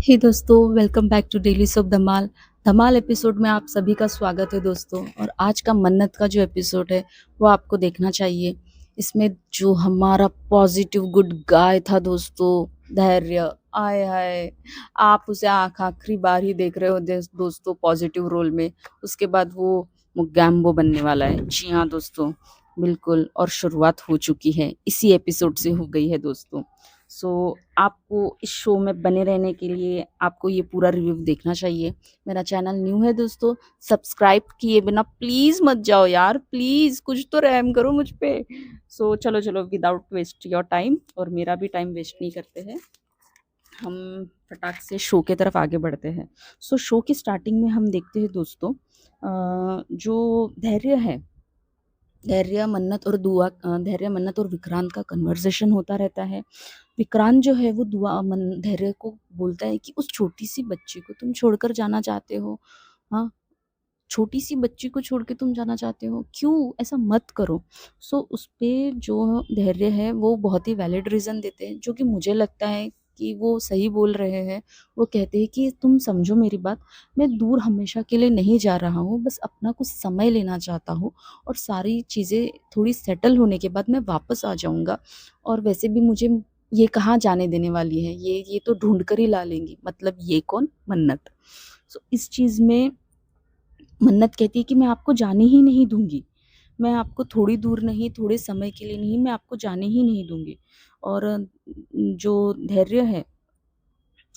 हे दोस्तों, welcome back to daily of Dhamaal. Dhamaal episode में आप सभी का स्वागत है दोस्तों। और आज का मन्नत का जो एपिसोड है वो आपको देखना चाहिए। इसमें जो हमारा पॉजिटिव गुड गाय था दोस्तों, धैर्य, आय हाय, आप उसे आखिरी बार ही देख रहे हो दोस्तों पॉजिटिव रोल में। उसके बाद वो मुगैम्बो बनने वाला है। जी हाँ दोस्तों, बिल्कुल। और शुरुआत हो चुकी है, इसी एपिसोड से हो गई है दोस्तों। सो आपको इस शो में बने रहने के लिए आपको ये पूरा रिव्यू देखना चाहिए। मेरा चैनल न्यू है दोस्तों, सब्सक्राइब किए बिना प्लीज मत जाओ यार, प्लीज कुछ तो रहम करो मुझ पे। सो चलो चलो, विदाउट वेस्ट योर टाइम, और मेरा भी टाइम वेस्ट नहीं करते हैं, हम फटाक से शो के तरफ आगे बढ़ते हैं। सो शो की स्टार्टिंग में हम देखते हैं दोस्तों, जो धैर्य है, धैर्य मन्नत और दुआ, धैर्य मन्नत और विक्रांत का कन्वर्सेशन होता रहता है। विक्रांत जो है वो धैर्य को बोलता है कि उस छोटी सी बच्ची को तुम छोड़कर जाना चाहते हो। हाँ, छोटी सी बच्ची को छोड़ के तुम जाना चाहते हो, क्यों ऐसा मत करो। सो उस पे जो धैर्य है वो बहुत ही वैलिड रीज़न देते हैं, जो कि मुझे लगता है कि वो सही बोल रहे हैं। वो कहते हैं कि तुम समझो मेरी बात, मैं दूर हमेशा के लिए नहीं जा रहा हूँ, बस अपना कुछ समय लेना चाहता हूँ, और सारी चीज़ें थोड़ी सेटल होने के बाद मैं वापस आ जाऊँगा। और वैसे भी मुझे ये कहाँ जाने देने वाली है, ये तो ढूंढ कर ही ला लेंगी, मतलब ये कौन, मन्नत। सो इस चीज़ में मन्नत कहती है कि मैं आपको जाने ही नहीं दूंगी, मैं आपको थोड़ी दूर नहीं, थोड़े समय के लिए नहीं, मैं आपको जाने ही नहीं दूंगी। और जो धैर्य है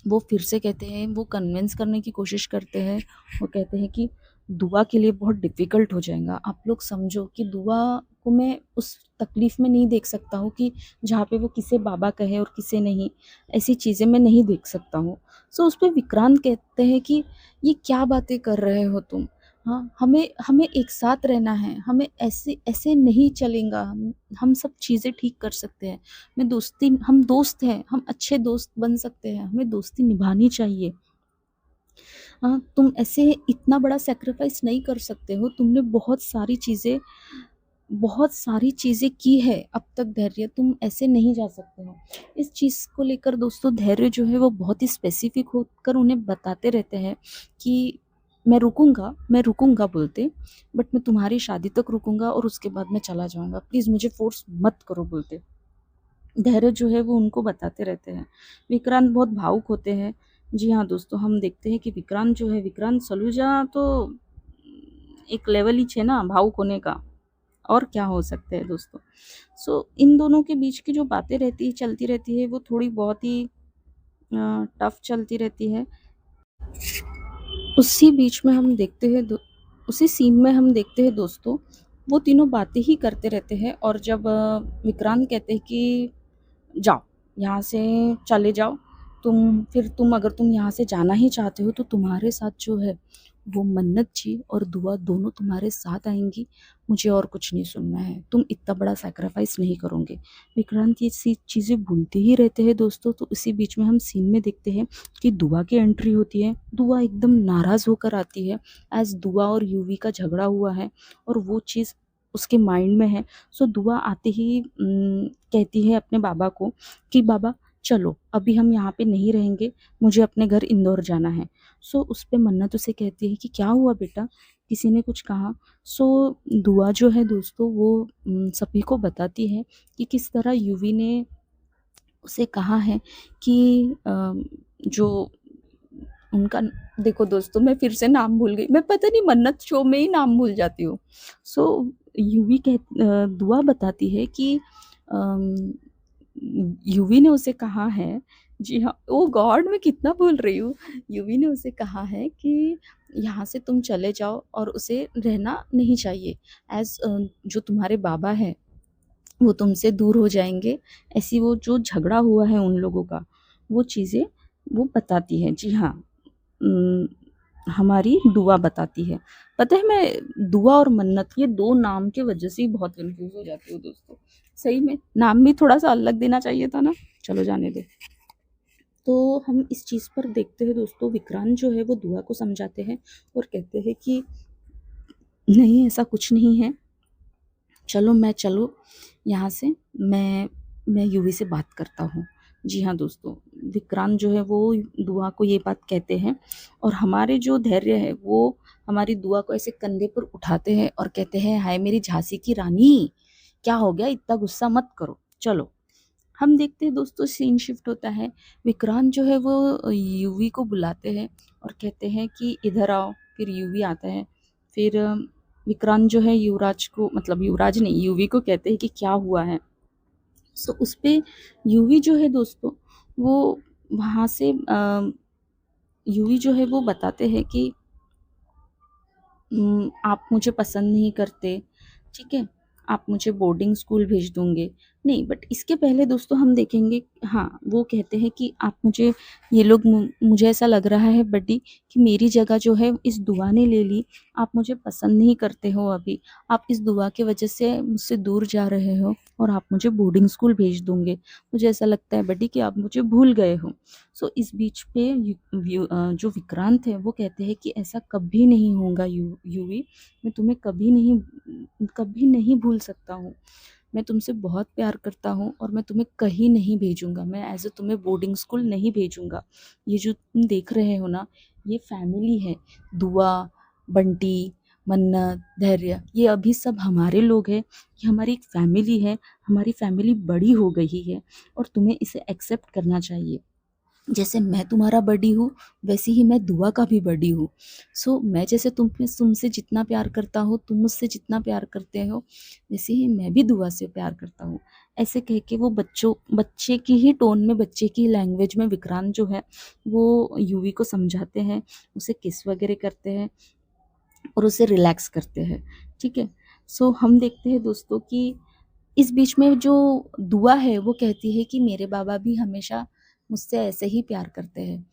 वो फिर से कहते हैं, वो कन्विंस करने की कोशिश करते हैं। वो कहते हैं कि दुआ के लिए बहुत डिफ़िकल्ट हो जाएगा, आप लोग समझो कि दुआ को मैं उस तकलीफ़ में नहीं देख सकता हूँ कि जहाँ पे वो किसे बाबा कहे और किसे नहीं, ऐसी चीज़ें मैं नहीं देख सकता हूँ। सो उस पे विक्रांत कहते हैं कि ये क्या बातें कर रहे हो तुम? हाँ, हमें हमें एक साथ रहना है, हमें ऐसे ऐसे नहीं चलेगा, हम सब चीज़ें ठीक कर सकते हैं। मैं दोस्ती, हम दोस्त हैं, हम अच्छे दोस्त बन सकते हैं, हमें दोस्ती निभानी चाहिए। हाँ, तुम ऐसे इतना बड़ा सैक्रिफाइस नहीं कर सकते हो, तुमने बहुत सारी चीज़ें की है अब तक धैर्य, तुम ऐसे नहीं जा सकते हो। इस चीज़ को लेकर दोस्तों धैर्य जो है वो बहुत ही स्पेसिफिक होकर उन्हें बताते रहते हैं कि मैं रुकूंगा बोलते, बट मैं तुम्हारी शादी तक रुकूंगा और उसके बाद मैं चला जाऊंगा, प्लीज़ मुझे फोर्स मत करो बोलते। धैर्य जो है वो उनको बताते रहते हैं। विक्रांत बहुत भावुक होते हैं। जी हाँ दोस्तों, हम देखते हैं कि विक्रांत जो है, विक्रांत सलूजा तो एक लेवल ही है ना भावुक होने का, और क्या हो सकता है दोस्तों। सो इन दोनों के बीच की जो बातें रहती चलती रहती है वो थोड़ी बहुत ही टफ चलती रहती है। उसी बीच में हम देखते हैं उसी सीन में हम देखते हैं दोस्तों, वो तीनों बातें ही करते रहते हैं। और जब विक्रांत कहते हैं कि जाओ, यहाँ से चले जाओ, तुम अगर तुम यहाँ से जाना ही चाहते हो तो तुम्हारे साथ जो है वो मन्नत जी और दुआ दोनों तुम्हारे साथ आएंगी, मुझे और कुछ नहीं सुनना है, तुम इतना बड़ा सैक्रिफाइस नहीं करोगे। विक्रांत ये सी चीज़ें भूलते ही रहते हैं दोस्तों। तो इसी बीच में हम सीन में देखते हैं कि दुआ की एंट्री होती है। दुआ एकदम नाराज़ होकर आती है, एज दुआ और यूवी का झगड़ा हुआ है और वो चीज़ उसके माइंड में है। सो दुआ आते ही कहती है अपने बाबा को कि बाबा चलो, अभी हम यहाँ पे नहीं रहेंगे, मुझे अपने घर इंदौर जाना है। सो उस पे मन्नत उसे कहती है कि क्या हुआ बेटा, किसी ने कुछ कहा? सो दुआ जो है दोस्तों वो सभी को बताती है कि किस तरह यूवी ने उसे कहा है कि जो उनका, देखो दोस्तों मैं फिर से नाम भूल गई, मैं पता नहीं मन्नत शो में ही नाम भूल जाती हूँ। सो दुआ बताती है कि यूवी ने उसे कहा है, जी हाँ, ओ गॉड मैं कितना भूल रही हूँ। यूवी ने उसे कहा है कि यहाँ से तुम चले जाओ और उसे रहना नहीं चाहिए, एज जो तुम्हारे बाबा है वो तुमसे दूर हो जाएंगे। ऐसी वो जो झगड़ा हुआ है उन लोगों का, वो चीज़ें वो बताती है। जी हाँ, उम, हमारी दुआ बताती है। पता है, मैं दुआ और मन्नत ये 2 नाम के वजह से ही बहुत कन्फ्यूज़ हो जाती हूँ दोस्तों। सही में नाम भी थोड़ा-सा अलग देना चाहिए था ना? चलो जाने दो। तो हम इस चीज़ पर देखते हैं दोस्तों, विक्रांत जो है वो दुआ को समझाते हैं और कहते हैं कि नहीं, ऐसा कुछ नहीं है। चलो यहाँ से मैं यूवी से बात करता हूँ। जी हाँ दोस्तों, विक्रांत जो है वो दुआ को ये बात कहते हैं और हमारे जो धैर्य है वो हमारी दुआ को ऐसे कंधे पर उठाते हैं और कहते हैं, हाय मेरी झांसी की रानी, क्या हो गया, इतना गुस्सा मत करो, चलो। हम देखते हैं दोस्तों, सीन शिफ्ट होता है। विक्रांत जो है वो यूवी को बुलाते हैं और कहते हैं कि इधर आओ। फिर यूवी आता है। फिर विक्रांत जो है युवराज को, मतलब युवराज नहीं, यूवी को कहते हैं कि क्या हुआ है। सो उस पे यूवी जो है दोस्तों, वो वहाँ से यूवी जो है वो बताते हैं कि आप मुझे पसंद नहीं करते, ठीक है? आप मुझे बोर्डिंग स्कूल भेज दोगे। नहीं, बट इसके पहले दोस्तों हम देखेंगे, हाँ, वो कहते हैं कि आप मुझे, ये लोग मुझे ऐसा लग रहा है बड्डी कि मेरी जगह जो है इस दुआ ने ले ली। आप मुझे पसंद नहीं करते हो अभी। आप इस दुआ की वजह से मुझसे दूर जा रहे हो और आप मुझे बोर्डिंग स्कूल भेज दोगे। मुझे ऐसा लगता है बड्डी कि आप मुझे भूल गए हो। सो इस बीच पे जो विक्रांत है वो कहते हैं कि ऐसा कभी नहीं होगा यूवी, मैं तुम्हें कभी नहीं भूल सकता हूँ। मैं तुमसे बहुत प्यार करता हूँ और मैं तुम्हें कहीं नहीं भेजूंगा, मैं ऐसे तुम्हें बोर्डिंग स्कूल नहीं भेजूंगा। ये जो तुम देख रहे हो ना, ये फैमिली है। दुआ, बंटी, मन्नत, धैर्य, ये अभी सब हमारे लोग हैं। ये हमारी एक फैमिली है। हमारी फैमिली बड़ी हो गई है और तुम्हें इसे एक्सेप्ट करना चाहिए। जैसे मैं तुम्हारा बड़ी हूँ, वैसे ही मैं दुआ का भी बड़ी हूँ। सो मैं जैसे तुमसे जितना प्यार करता हूँ, तुम मुझसे जितना प्यार करते हो, वैसे ही मैं भी दुआ से प्यार करता हूँ। ऐसे कह के वो बच्चे की ही टोन में, बच्चे की लैंग्वेज में विक्रांत जो है वो यूवी को समझाते हैं, उसे किस वगैरह करते हैं और उसे रिलैक्स करते हैं, ठीक है। सो हम देखते हैं दोस्तों कि इस बीच में जो दुआ है वो कहती है कि मेरे बाबा भी हमेशा मुझसे ऐसे ही प्यार करते हैं।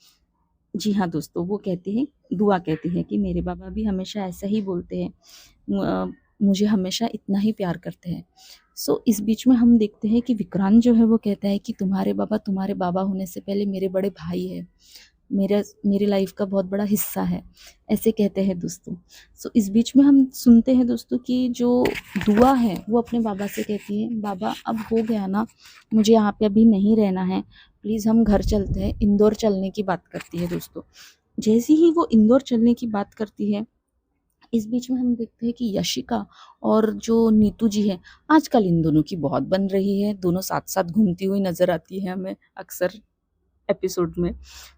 जी हाँ दोस्तों, वो कहती है, दुआ कहती है कि मेरे बाबा भी हमेशा ऐसा ही बोलते हैं, मुझे हमेशा इतना ही प्यार करते हैं। सो इस बीच में हम देखते हैं कि विक्रांत जो है वो कहता है कि तुम्हारे बाबा होने से पहले मेरे बड़े भाई है, मेरी लाइफ का बहुत बड़ा हिस्सा है, ऐसे कहते हैं दोस्तों। सो इस बीच में हम सुनते हैं दोस्तों कि जो दुआ है वो अपने बाबा से कहती है, बाबा अब हो गया ना, मुझे यहाँ पे अभी नहीं रहना है, प्लीज़ हम घर चलते हैं। इंदौर चलने की बात करती है दोस्तों। जैसे ही वो इंदौर चलने की बात करती है, इस बीच में हम देखते हैं कि यशिका और जो नीतू जी है, आजकल इन दोनों की बहुत बन रही है। दोनों साथ साथ घूमती हुई नजर आती है हमें अक्सर एपिसोड में।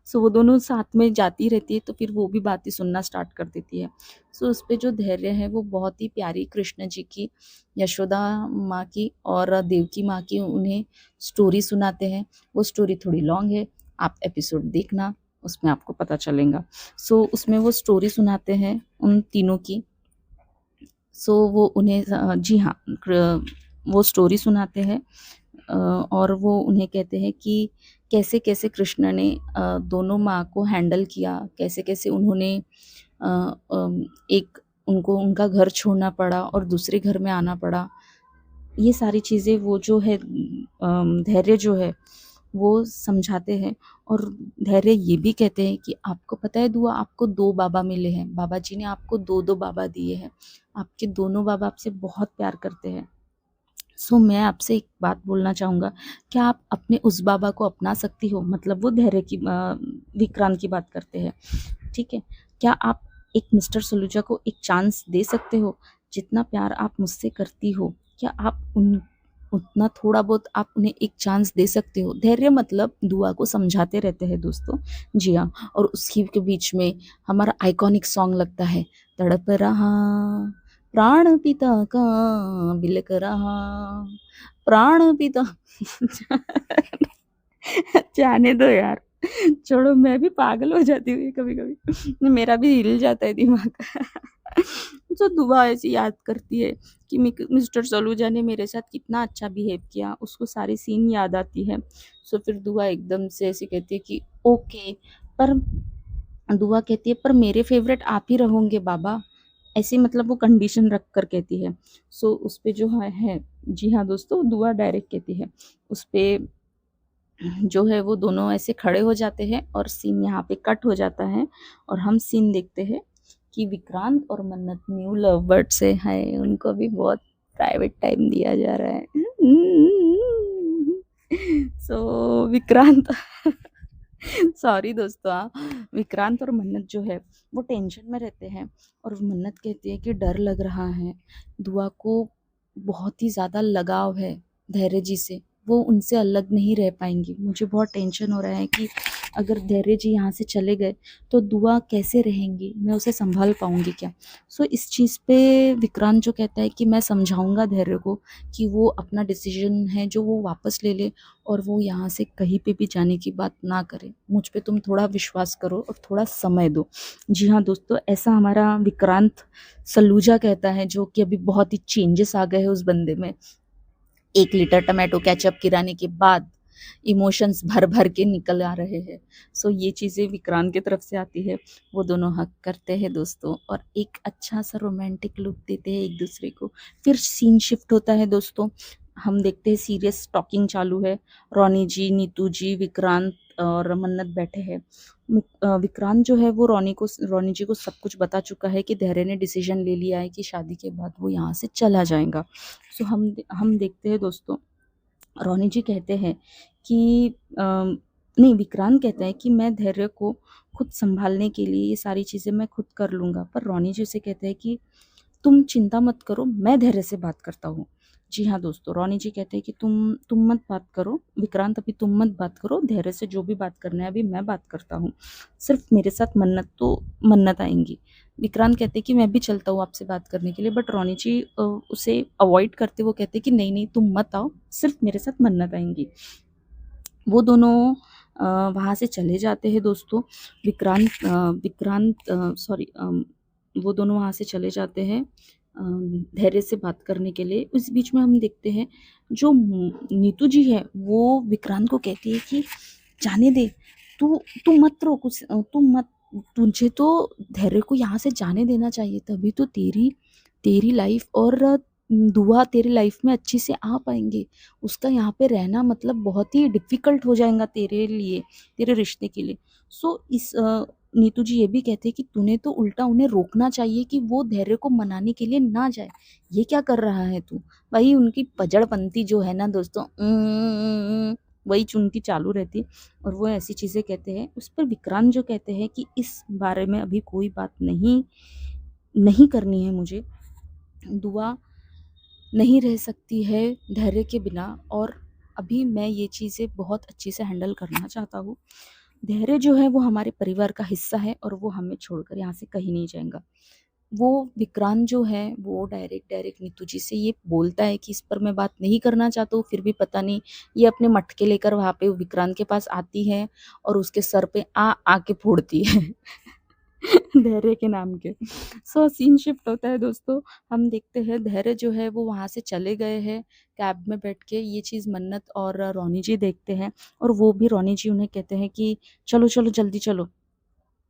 सो वो दोनों साथ में जाती रहती है, तो फिर वो भी बातें सुनना स्टार्ट कर देती है। सो उस पे जो धैर्य है वो बहुत ही प्यारी कृष्ण जी की, यशोदा माँ की और देवकी माँ की उन्हें स्टोरी सुनाते हैं। वो स्टोरी थोड़ी लॉन्ग है, आप एपिसोड देखना, उसमें आपको पता चलेगा। सो उसमें वो स्टोरी सुनाते हैं उन तीनों की। सो वो उन्हें जी हाँ, वो स्टोरी सुनाते हैं और वो उन्हें कहते हैं कि कैसे कैसे कृष्ण ने दोनों माँ को हैंडल किया, कैसे कैसे उन्होंने एक उनको उनका घर छोड़ना पड़ा और दूसरे घर में आना पड़ा। ये सारी चीज़ें वो जो है धैर्य जो है वो समझाते हैं। और धैर्य ये भी कहते हैं कि आपको पता है दुआ, आपको 2 बाबा मिले हैं, बाबा जी ने आपको 2-2 बाबा दिए हैं, आपके दोनों बाबा आपसे बहुत प्यार करते हैं। सो मैं आपसे एक बात बोलना चाहूँगा, क्या आप अपने उस बाबा को अपना सकती हो? मतलब वो धैर्य की विक्रांत की बात करते हैं, ठीक है। क्या आप एक मिस्टर सलूजा को एक चांस दे सकते हो? जितना प्यार आप मुझसे करती हो, क्या आप उतना थोड़ा बहुत आप उन्हें एक चांस दे सकते हो? धैर्य मतलब दुआ को समझाते रहते हैं दोस्तों। जी हाँ, और उसी के बीच में हमारा आइकॉनिक सॉन्ग लगता है, तड़प रहा प्राण पिता का बिलक रहा, प्राण पिता जाने दो यार, छोड़ो, मैं भी पागल हो जाती हूँ कभी कभी, मेरा भी हिल जाता है दिमाग। तो दुआ ऐसी याद करती है कि मिस्टर सलूजा ने मेरे साथ कितना अच्छा बिहेव किया, उसको सारी सीन याद आती है। सो फिर दुआ एकदम से ऐसी कहती है कि ओके, पर दुआ कहती है पर मेरे फेवरेट आप ही रहोगे बाबा, ऐसी मतलब वो कंडीशन रख कर कहती है। सो उस पे जो है, जी हाँ दोस्तों, दुआ डायरेक्ट कहती है उस पे, जो है वो दोनों ऐसे खड़े हो जाते हैं और सीन यहाँ पे कट हो जाता है और हम सीन देखते हैं कि विक्रांत और मन्नत न्यू लव बर्ड से है, उनको भी बहुत प्राइवेट टाइम दिया जा रहा है। सो विक्रांत सॉरी दोस्तों, विक्रांत और मन्नत जो है वो टेंशन में रहते हैं और मन्नत कहती है कि डर लग रहा है। दुआ को बहुत ही ज़्यादा लगाव है धैर्य जी से, वो उनसे अलग नहीं रह पाएंगी। मुझे बहुत टेंशन हो रहा है कि अगर धैर्य जी यहाँ से चले गए तो दुआ कैसे रहेंगी, मैं उसे संभाल पाऊंगी क्या। सो इस चीज़ पे विक्रांत जो कहता है कि मैं समझाऊंगा धैर्य को कि वो अपना डिसीजन है जो वो वापस ले ले और वो यहाँ से कहीं पे भी जाने की बात ना करे। मुझ पे तुम थोड़ा विश्वास करो और थोड़ा समय दो। जी हाँ दोस्तों, ऐसा हमारा विक्रांत सलूजा कहता है, जो कि अभी बहुत ही चेंजेस आ गए हैं उस बंदे में। 1 लीटर टमाटो केचप गिराने के बाद इमोशंस भर भर के निकल आ रहे हैं। सो ये चीज़ें विक्रांत की तरफ से आती है। वो दोनों हक करते हैं दोस्तों और एक अच्छा सा रोमांटिक लुक देते हैं एक दूसरे को। फिर सीन शिफ्ट होता है दोस्तों, हम देखते हैं सीरियस टॉकिंग चालू है। रोनी जी, नीतू जी, विक्रांत और मन्नत बैठे हैं। विक्रांत जो है वो रोनी जी को सब कुछ बता चुका है कि धैर्य ने डिसीजन ले लिया है कि शादी के बाद वो यहाँ से चला जाएगा। सो हम देखते हैं दोस्तों, रोनी जी कहते हैं कि नहीं, विक्रांत कहता है कि मैं धैर्य को खुद संभालने के लिए ये सारी चीज़ें मैं खुद कर लूँगा। पर रोनी जी उसे कहते हैं कि तुम चिंता मत करो, मैं धैर्य से बात करता हूँ। जी हाँ दोस्तों, रोनी जी कहते हैं कि तुम मत बात करो विक्रांत, अभी तुम मत बात करो, धैर्य से जो भी बात करना है अभी मैं बात करता हूँ। सिर्फ मेरे साथ मन्नत आएंगी। विक्रांत कहते हैं कि मैं भी चलता हूँ आपसे बात करने के लिए, बट रोनी जी उसे अवॉइड करते, वो कहते हैं कि नहीं नहीं तुम मत आओ, सिर्फ मेरे साथ मन्नत आएंगी। वो दोनों वहाँ से चले जाते हैं दोस्तों। विक्रांत सॉरी वो दोनों वहाँ से चले जाते हैं धैर्य से बात करने के लिए। उस बीच में हम देखते हैं जो नीतू जी है वो विक्रांत को कहती है कि जाने दे, तू मत रोक तू मत, तुझे तो धैर्य को यहाँ से जाने देना चाहिए, तभी तो तेरी तेरी लाइफ और दुआ तेरी लाइफ में अच्छी से आ पाएंगे। उसका यहाँ पे रहना मतलब बहुत ही डिफिकल्ट हो जाएगा तेरे लिए, तेरे रिश्ते के लिए। सो इस नीतू जी ये भी कहते हैं कि तूने तो उल्टा उन्हें रोकना चाहिए कि वो धैर्य को मनाने के लिए ना जाए। ये क्या कर रहा है तू। वही उनकी पजड़पंती जो है ना दोस्तों, वही उनकी चालू रहती है और वो ऐसी चीज़ें कहते हैं। उस पर विक्रांत जो कहते हैं कि इस बारे में अभी कोई बात नहीं नहीं करनी है मुझे। दुआ नहीं रह सकती है धैर्य के बिना और अभी मैं ये चीज़ें बहुत अच्छे से हैंडल करना चाहता हूँ। धैर्य जो है वो हमारे परिवार का हिस्सा है और वो हमें छोड़कर यहाँ से कहीं नहीं जाएगा। वो विक्रांत जो है वो डायरेक्ट डायरेक्ट नीतू जी से ये बोलता है कि इस पर मैं बात नहीं करना चाहता हूँ, फिर भी पता नहीं ये अपने मटके लेकर वहाँ पे विक्रांत के पास आती है और उसके सर पे आके फोड़ती है धैर्य के नाम के। सो सीन शिफ्ट होता है दोस्तों, हम देखते हैं धैर्य जो है वो वहाँ से चले गए हैं कैब में बैठ के। ये चीज़ मन्नत और रोनी जी देखते हैं और वो भी रोनी जी उन्हें कहते हैं कि चलो चलो जल्दी चलो,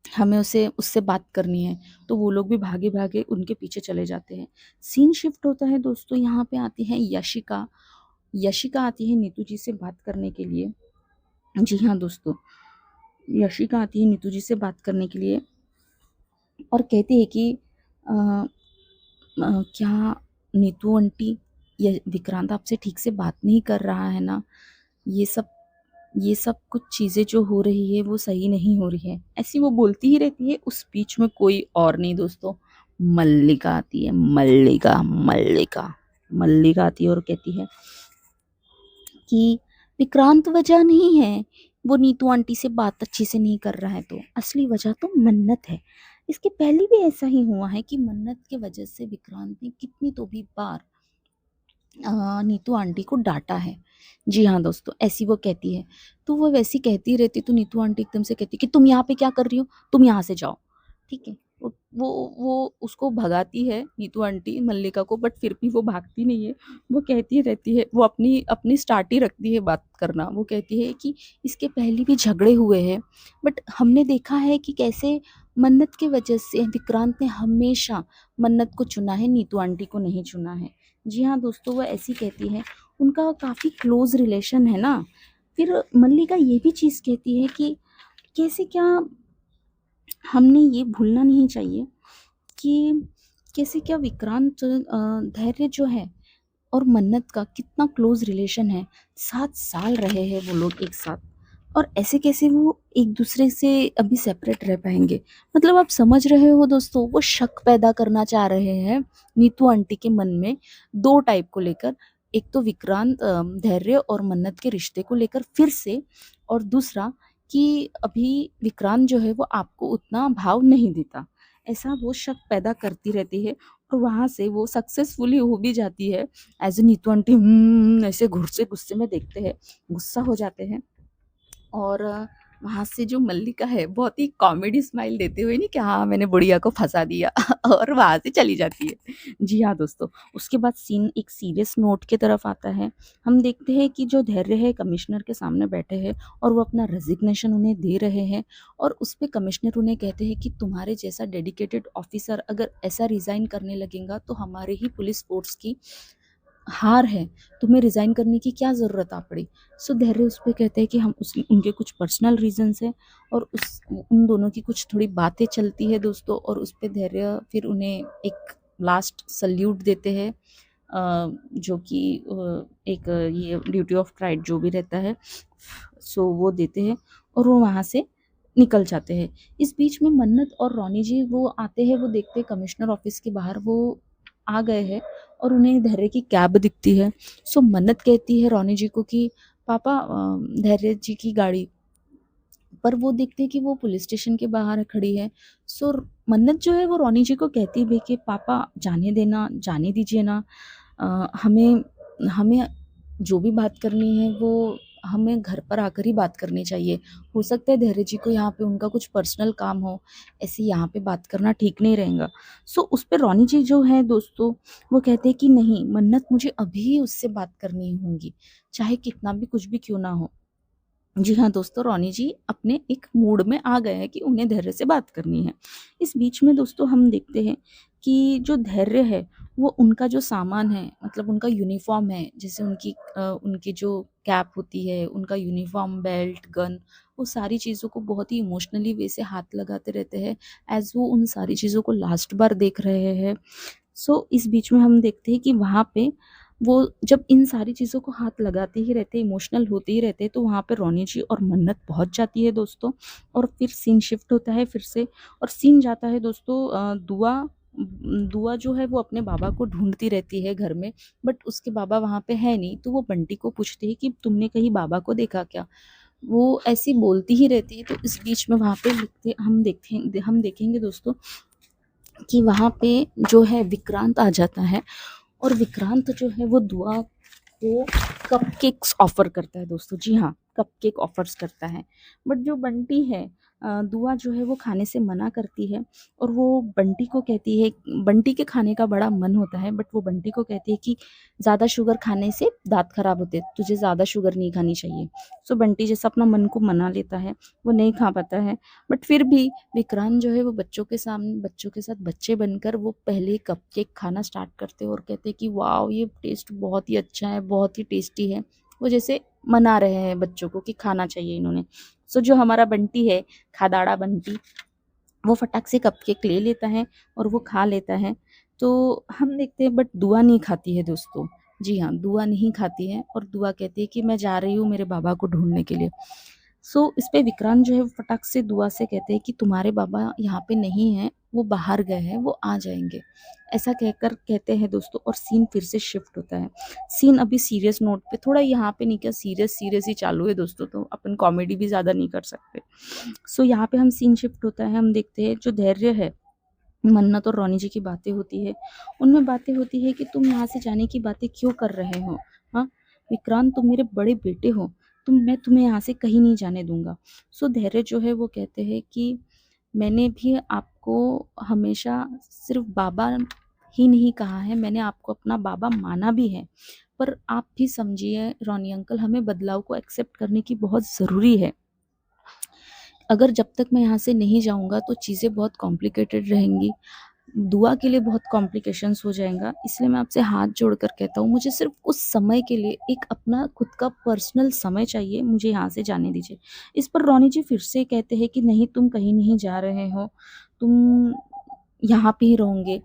हमें उसे उससे बात करनी है। तो वो लोग भी भागे भागे उनके पीछे चले जाते हैं। सीन शिफ्ट होता है दोस्तों, यहाँ पे आती है यशिका। यशिका आती है नीतू जी से बात करने के लिए। जी हाँ दोस्तों, यशिका आती है नीतू जी से बात करने के लिए और कहती है कि अ, क्या नीतू आंटी, ये विक्रांत आपसे ठीक से बात नहीं कर रहा है ना, ये सब ये सब कुछ चीज़ें जो हो रही है वो सही नहीं हो रही है। ऐसी वो बोलती ही रहती है। उस बीच में कोई और नहीं दोस्तों, मल्लिका आती है। मल्लिका मल्लिका मल्लिका आती है और कहती है कि विक्रांत वजह नहीं है, वो नीतू आंटी से बात अच्छी से नहीं कर रहा है, तो असली वजह तो मन्नत है। इसके पहले भी ऐसा ही हुआ है कि मन्नत के वजह से विक्रांत ने कितनी तो भी बार नीतू आंटी को डांटा है। जी हाँ दोस्तों, ऐसी वो कहती है। तो वो वैसी कहती रहती तो नीतू आंटी एकदम से कहती कि तुम यहाँ पे क्या कर रही हो, तुम यहाँ से जाओ। ठीक है, वो उसको भगाती है नीतू आंटी मल्लिका को, बट फिर भी वो भागती नहीं है। वो कहती रहती है, वो अपनी अपनी स्टार्ट ही रखती है बात करना। वो कहती है कि इसके पहले भी झगड़े हुए हैं, बट हमने देखा है कि कैसे मन्नत की वजह से विक्रांत ने हमेशा मन्नत को चुना है, नीतू आंटी को नहीं चुना है। जी हाँ दोस्तों, वो ऐसी कहती है। उनका काफ़ी क्लोज रिलेशन है ना। फिर मल्लिका ये भी चीज़ कहती है कि कैसे क्या, हमने ये भूलना नहीं चाहिए कि कैसे क्या विक्रांत धैर्य जो है और मन्नत का कितना क्लोज रिलेशन है। 7 साल रहे हैं वो लोग एक साथ, और ऐसे कैसे वो एक दूसरे से अभी सेपरेट रह पाएंगे। मतलब आप समझ रहे हो दोस्तों, वो शक पैदा करना चाह रहे हैं नीतू आंटी के मन में, दो टाइप को लेकर। एक तो विक्रांत धैर्य और मन्नत के रिश्ते को लेकर फिर से, और दूसरा कि अभी विक्रांत जो है वो आपको उतना भाव नहीं देता, ऐसा वो शक पैदा करती रहती है। और वहां से वो सक्सेसफुली हो भी जाती है। एज नीतू आंटी ऐसे गुस्से गुस्से में देखते हैं, गुस्सा हो जाते हैं। और वहाँ से जो मल्लिका है बहुत ही कॉमेडी स्माइल देते हुए, नहीं कि हाँ मैंने बुढ़िया को फंसा दिया और वहाँ से चली जाती है। जी हाँ दोस्तों, उसके बाद सीन एक सीरियस नोट की तरफ आता है। हम देखते हैं कि जो धैर्य है कमिश्नर के सामने बैठे हैं और वो अपना रेजिग्नेशन उन्हें दे रहे हैं, और उस पर कमिश्नर उन्हें कहते हैं कि तुम्हारे जैसा डेडिकेटेड ऑफिसर अगर ऐसा रिजाइन करने लगेगा तो हमारे ही पुलिस फोर्स की हार है, तुम्हें रिज़ाइन करने की क्या ज़रूरत आ पड़ी। सो धैर्य उस पे कहते हैं कि हम उस उनके कुछ पर्सनल रीज़न्स हैं, और उन दोनों की कुछ थोड़ी बातें चलती है दोस्तों, और उस पे धैर्य फिर उन्हें एक लास्ट सल्यूट देते हैं, जो कि एक ये ड्यूटी ऑफ प्राइड जो भी रहता है, सो वो देते हैं और वो वहाँ से निकल जाते हैं। इस बीच में मन्नत और रोनी जी वो आते हैं, वो देखते हैं कमिश्नर ऑफिस के बाहर वो आ गए हैं और उन्हें धैर्य की कैब दिखती है। सो मन्नत कहती है रोनी जी को कि पापा धैर्य जी की गाड़ी, पर वो देखते हैं कि वो पुलिस स्टेशन के बाहर खड़ी है। सो मन्नत जो है वो रोनी जी को कहती भी कि पापा जाने देना, जाने दीजिए ना, हमें हमें जो भी बात करनी है वो हमें घर पर आकर ही बात करनी चाहिए। हो सकता है धैर्य जी को यहाँ पे उनका कुछ पर्सनल काम हो, ऐसे यहाँ पे बात करना ठीक नहीं रहेगा। सो उस पर रोनी जी जो है दोस्तों, वो कहते हैं कि नहीं मन्नत, मुझे अभी उससे बात करनी होगी, चाहे कितना भी कुछ भी क्यों ना हो। जी हाँ दोस्तों, रोनी जी अपने एक मूड में आ गए हैं कि उन्हें धैर्य से बात करनी है। इस बीच में दोस्तों हम देखते हैं कि जो धैर्य है वो उनका जो सामान है, मतलब उनका यूनिफॉर्म है, जैसे उनकी जो कैप होती है, उनका यूनिफॉर्म, बेल्ट, गन, वो सारी चीज़ों को बहुत ही इमोशनली वे से हाथ लगाते रहते हैं, एज वो उन सारी चीज़ों को लास्ट बार देख रहे हैं। सो इस बीच में हम देखते हैं कि वहाँ पे वो जब इन सारी चीज़ों को हाथ लगाते ही रहते, इमोशनल होते ही रहते, तो वहाँ पे रोनी जी और मन्नत पहुँच जाती है दोस्तों। और फिर सीन शिफ्ट होता है फिर से, और सीन जाता है दोस्तों दुआ जो है वो अपने बाबा को ढूंढती रहती है घर में, बट उसके बाबा वहाँ पे है नहीं, तो वो बंटी को पूछती है कि तुमने कहीं बाबा को देखा क्या। वो ऐसी बोलती ही रहती है। तो इस बीच में वहाँ पे हम देखेंगे दोस्तों कि वहाँ पे जो है विक्रांत आ जाता है, और विक्रांत जो है वो दुआ को कपकेक्स ऑफर करता है दोस्तों। जी हाँ, कपकेक ऑफर्स करता है। बट जो बंटी है, दुआ जो है वो खाने से मना करती है, और वो बंटी को कहती है, बंटी के खाने का बड़ा मन होता है, बट वो बंटी को कहती है कि ज़्यादा शुगर खाने से दांत खराब होते हैं, तुझे ज़्यादा शुगर नहीं खानी चाहिए। सो बंटी जैसा अपना मन को मना लेता है, वो नहीं खा पाता है। बट फिर भी विक्रांत जो है वो बच्चों के साथ बच्चे बनकर वो पहले कपकेक खाना स्टार्ट करते हैं, और कहते हैं कि वाह ये टेस्ट बहुत ही अच्छा है, बहुत ही टेस्टी है। वो जैसे मना रहे हैं बच्चों को कि खाना चाहिए इन्होंने। सो जो हमारा बंटी है, खादाड़ा बंटी, वो फटाक से कपकेक ले लेता है और वो खा लेता है। तो हम देखते हैं, बट दुआ नहीं खाती है दोस्तों। जी हाँ, दुआ नहीं खाती है, और दुआ कहती है कि मैं जा रही हूँ मेरे बाबा को ढूंढने के लिए। सो इस पे विक्रांत जो है वो फटाक से दुआ से कहते हैं कि तुम्हारे बाबा यहाँ पे नहीं हैं, वो बाहर गए हैं, वो आ जाएंगे, ऐसा कहकर कहते हैं दोस्तों। और सीन फिर से शिफ्ट होता है। सीन अभी सीरियस नोट पे, थोड़ा यहाँ पे नहीं, क्या सीरियस सीरियस ही चालू है दोस्तों, तो अपन कॉमेडी भी ज़्यादा नहीं कर सकते। सो यहाँ पे हम सीन शिफ्ट होता है, हम देखते हैं जो धैर्य है, मन्नत और रोनी जी की बातें होती है। उनमें बातें होती है कि तुम यहाँ से जाने की बातें क्यों कर रहे हो। हाँ विक्रांत, तुम मेरे बड़े बेटे हो, मैं तुम्हें यहाँ से कहीं नहीं जाने दूंगा। सो धैर्य जो है वो कहते हैं कि मैंने भी आपको हमेशा सिर्फ बाबा ही नहीं कहा है, मैंने आपको अपना बाबा माना भी है। पर आप भी समझिए रोनी अंकल, हमें बदलाव को एक्सेप्ट करने की बहुत ज़रूरी है। अगर जब तक मैं यहाँ से नहीं जाऊँगा तो चीज़ें बहुत कॉम्प्लिकेटेड रहेंगी, दुआ के लिए बहुत कॉम्प्लिकेशंस हो जाएगा। इसलिए मैं आपसे हाथ जोड़कर कहता हूँ, मुझे सिर्फ उस समय के लिए एक अपना खुद का पर्सनल समय चाहिए, मुझे यहाँ से जाने दीजिए। इस पर रोनी जी फिर से कहते हैं कि नहीं, तुम कहीं नहीं जा रहे हो, तुम यहाँ पे ही रहूँगे।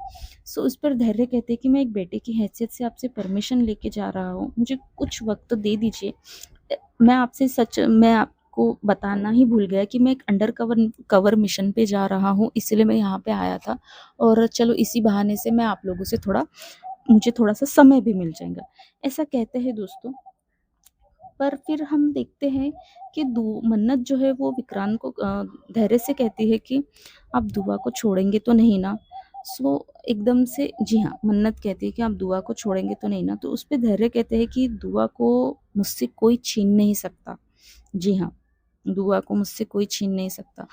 सो उस पर धैर्य कहते हैं कि मैं एक बेटे की हैसियत से आपसे परमिशन लेके जा रहा हूँ, मुझे कुछ वक़्त दे दीजिए। मैं आपको बताना ही भूल गया कि मैं एक अंडर कवर मिशन पे जा रहा हूँ, इसलिए मैं यहाँ पे आया था और चलो इसी बहाने से मैं आप लोगों से मुझे थोड़ा-सा समय भी मिल जाएगा। ऐसा कहते हैं दोस्तों। पर फिर हम देखते हैं कि दु मन्नत जो है वो विक्रांत को धैर्य से कहती है कि आप दुआ को छोड़ेंगे तो नहीं ना? सो एकदम से जी हाँ, मन्नत कहती है कि आप दुआ को छोड़ेंगे तो नहीं ना? तो उस पे धैर्य कहते हैं कि दुआ को मुझसे कोई छीन नहीं सकता। जी हाँ, दुआ को मुझसे कोई छीन नहीं सकता।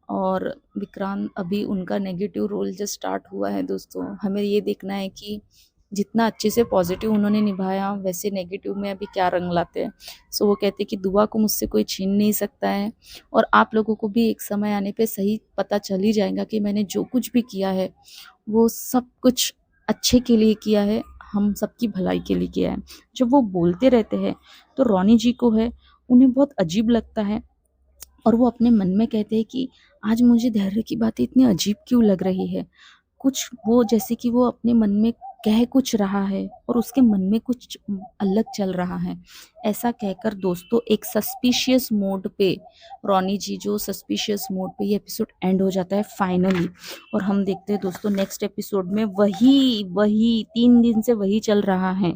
और विक्रांत अभी उनका नेगेटिव रोल जस्ट स्टार्ट हुआ है दोस्तों। हमें ये देखना है कि जितना अच्छे से पॉजिटिव उन्होंने निभाया वैसे नेगेटिव में अभी क्या रंग लाते हैं। सो वो कहते हैं कि दुआ को मुझसे कोई छीन नहीं सकता है और आप लोगों को भी एक समय आने पे सही पता चल ही जाएगा कि मैंने जो कुछ भी किया है वो सब कुछ अच्छे के लिए किया है, हम सबकी भलाई के लिए किया है। जब वो बोलते रहते हैं तो रोनी जी को है उन्हें बहुत अजीब लगता है और वो अपने मन में कहते हैं कि आज मुझे धैर्य की बातें इतनी अजीब क्यों लग रही है। कुछ वो जैसे कि वो अपने मन में कह कुछ रहा है और उसके मन में कुछ अलग चल रहा है। ऐसा कहकर दोस्तों एक सस्पिशियस मोड पे रोनी जी जो सस्पिशियस मोड पे ये एपिसोड एंड हो जाता है फाइनली। और हम देखते हैं दोस्तों नेक्स्ट एपिसोड में वही वही 3 दिन से वही चल रहा है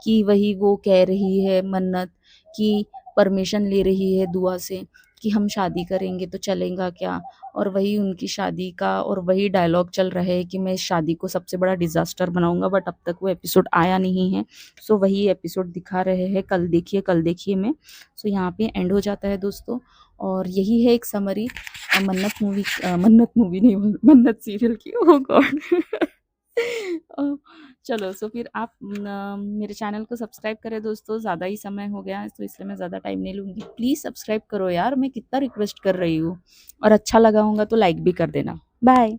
कि वही वो कह रही है मन्नत कि परमिशन ले रही है दुआ से कि हम शादी करेंगे तो चलेगा क्या? और वही उनकी शादी का और वही डायलॉग चल रहा है कि मैं इस शादी को सबसे बड़ा डिज़ास्टर बनाऊँगा, बट अब तक वो एपिसोड आया नहीं है। सो वही एपिसोड दिखा रहे हैं कल देखिए में। सो यहाँ पे एंड हो जाता है दोस्तों और यही है एक समरी मन्नत मूवी नहीं मन्नत सीरियल की। ओह गॉड! चलो सो फिर आप मेरे चैनल को सब्सक्राइब करें दोस्तों, ज़्यादा ही समय हो गया है तो इसलिए मैं ज़्यादा टाइम नहीं लूँगी। प्लीज़ सब्सक्राइब करो यार, मैं कितना रिक्वेस्ट कर रही हूँ और अच्छा लगा होगा तो लाइक भी कर देना। बाय।